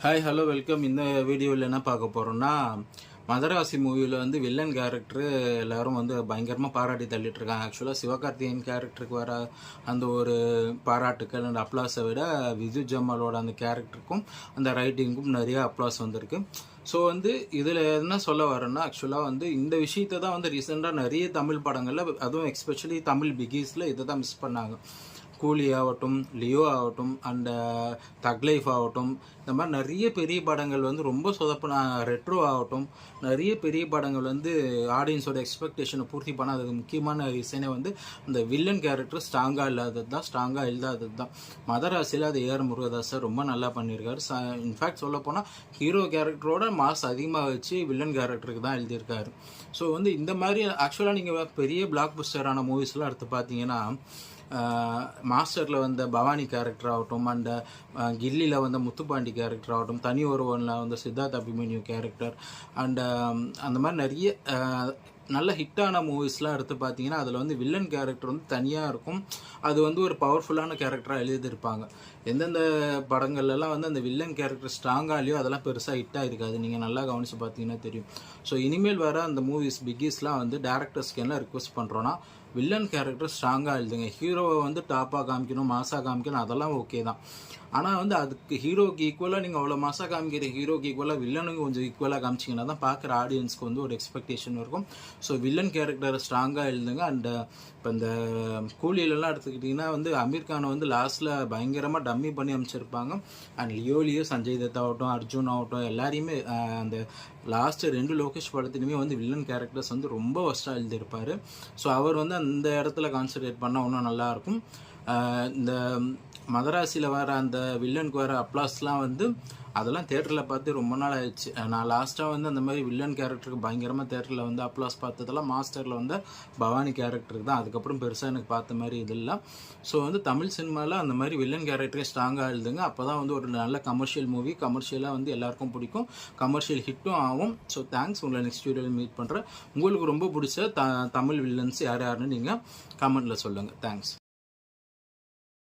Hi hello welcome. இந்த வீடியோவில் என்ன பார்க்க போகிறோம்னா, மதராசி மூவியில் வந்து வில்லன் கேரக்டரு எல்லோரும் வந்து பயங்கரமாக பாராட்டி தள்ளிட்டு இருக்காங்க. ஆக்சுவலாக சிவகார்த்திகேயன் கேரக்டருக்கு வர அந்த ஒரு பாராட்டுக்கள் அண்ட் அப்ளாஸை விட விஜு ஜமாலோட அந்த கேரக்டருக்கும் அந்த ரைட்டிங்கும் நிறைய அப்ளாஸ் வந்திருக்கு. ஸோ வந்து இதில் என்ன சொல்ல வரேன்னா, ஆக்சுவலாக வந்து இந்த விஷயத்தை தான் வந்து ரீசெண்டாக நிறைய தமிழ் படங்களில், அதுவும் எஸ்பெஷலி தமிழ் பிகிஸில் இதை தான் மிஸ் பண்ணாங்க. கூலி ஆகட்டும், லியோ ஆகட்டும், அண்ட் தக் லைஃப் ஆகட்டும், இந்த மாதிரி நிறைய பெரிய படங்கள் வந்து ரொம்ப சொதப்பின, ரெட்ரோ ஆகட்டும், நிறைய பெரிய படங்கள் வந்து ஆடியன்ஸோட எக்ஸ்பெக்டேஷனை பூர்த்தி பண்ணாததுக்கு முக்கியமான ரீசனே வந்து அந்த வில்லன் கேரக்டர் ஸ்ட்ராங்காக இல்லாதது தான், ஸ்ட்ராங்காக இல்லாதது தான். மதராசியில் அது ஏஆர் முருகதாஸ் ரொம்ப நல்லா பண்ணியிருக்காரு. இன்ஃபேக்ட் சொல்ல போனால் ஹீரோ கேரக்டரோட மாஸ் அதிகமாக வச்சு வில்லன் கேரக்டருக்கு தான் எழுதியிருக்காரு. ஸோ வந்து இந்த மாதிரி ஆக்சுவலாக நீங்கள் பெரிய பிளாக் பஸ்டரான மூவிஸ்லாம் எடுத்து பார்த்தீங்கன்னா, மாஸ்டரில் வந்த பவானி கேரக்டர் ஆகட்டும், அண்ட் கில்லியில் வந்த முத்துப்பாண்டி கேரக்டர் ஆகட்டும், தனி ஒருவனில் வந்த சித்தார்த் அபிமன்யு கேரக்டர், அண்ட் அந்த மாதிரி நிறைய நல்ல ஹிட்டான மூவிஸ்லாம் எடுத்து பார்த்தீங்கன்னா, அதில் வந்து வில்லன் கேரக்டர் வந்து தனியாக இருக்கும். அது வந்து ஒரு பவர்ஃபுல்லான கேரக்டராக எழுதியிருப்பாங்க. எந்தெந்த படங்கள்லாம் வந்து அந்த வில்லன் கேரக்டர் ஸ்ட்ராங்காக இல்லையோ அதெல்லாம் பெருசாக ஹிட்டாக இருக்காது. நீங்கள் நல்லா கவனித்து பார்த்தீங்கன்னா தெரியும். ஸோ இனிமேல் வர அந்த மூவிஸ் பிகிஸ்லாம் வந்து டேரக்டர்ஸ்க்கு என்ன ரிக்வெஸ்ட் பண்ணுறோன்னா, வில்லன் கேரக்டர் ஸ்ட்ராங்காக எழுதுங்க. ஹீரோவை வந்து டாப்பாக காமிக்கணும், மாசாக காமிக்கணும், அதெல்லாம் ஓகே தான். ஆனால் வந்து அதுக்கு ஹீரோக்கு ஈக்குவலாக நீங்கள் அவ்வளோ மாசாக காமிக்கிற ஹீரோக்கு ஈக்குவலாக வில்லனுக்கு கொஞ்சம் ஈக்குவலாக காமிச்சிங்கன்னா தான் பார்க்குற ஆடியன்ஸ்க்கு வந்து ஒரு எக்ஸ்பெக்டேஷன் இருக்கும். ஸோ வில்லன் கேரக்டரை ஸ்ட்ராங்காக எழுதுங்க. அண்ட் இப்போ இந்த கூலியிலலாம் எடுத்துக்கிட்டிங்கன்னா வந்து அமீர் கானை வந்து லாஸ்ட்டில் பயங்கரமாக டம்மி பண்ணி அமைச்சிருப்பாங்க. அண்ட் லியோ சஞ்சய் தத் ஆகட்டும், அர்ஜுன் ஆகட்டும், எல்லாரையுமே அந்த லாஸ்ட்டு 2 லோகேஷ் படத்துலையுமே வந்து வில்லன் கேரக்டர்ஸ் வந்து ரொம்ப ஒஸ்ட்டாக எழுதியிருப்பார். ஸோ அவர் வந்து அந்த இடத்துல கான்சன்ட்ரேட் பண்ணால் இன்னும் நல்லாயிருக்கும். இந்த மதராசியில் வர அந்த வில்லனுக்கு வர அப்ளாஸ்லாம் வந்து அதெல்லாம் தேட்டரில் பார்த்து ரொம்ப நாள் ஆயிடுச்சு. நான் லாஸ்ட்டாக வந்து அந்த மாதிரி வில்லன் கேரக்டருக்கு பயங்கரமாக தேட்டரில் வந்து அப்ளாஸ் பார்த்ததெல்லாம் மாஸ்டரில் வந்து பவானி கேரக்டருக்கு தான். அதுக்கப்புறம் பெருசாக எனக்கு பார்த்த மாதிரி இதெல்லாம். ஸோ வந்து தமிழ் சினிமாவில் அந்த மாதிரி வில்லன் கேரக்டரே ஸ்ட்ராங்காக எழுதுங்க. அப்போ தான் வந்து ஒரு நல்ல கமர்ஷியல் மூவி, கமர்ஷியலாக வந்து எல்லாருக்கும் பிடிக்கும், கமர்ஷியல் ஹிட்டும் ஆகும். So thanks. உங்களை நெக்ஸ்ட் வீடியோவில் மீட் பண்ணுறேன். உங்களுக்கு ரொம்ப பிடிச்ச தமிழ் வில்லன்ஸ் யார் யாருன்னு நீங்கள் கமெண்ட்டில் சொல்லுங்கள். தேங்க்ஸ்.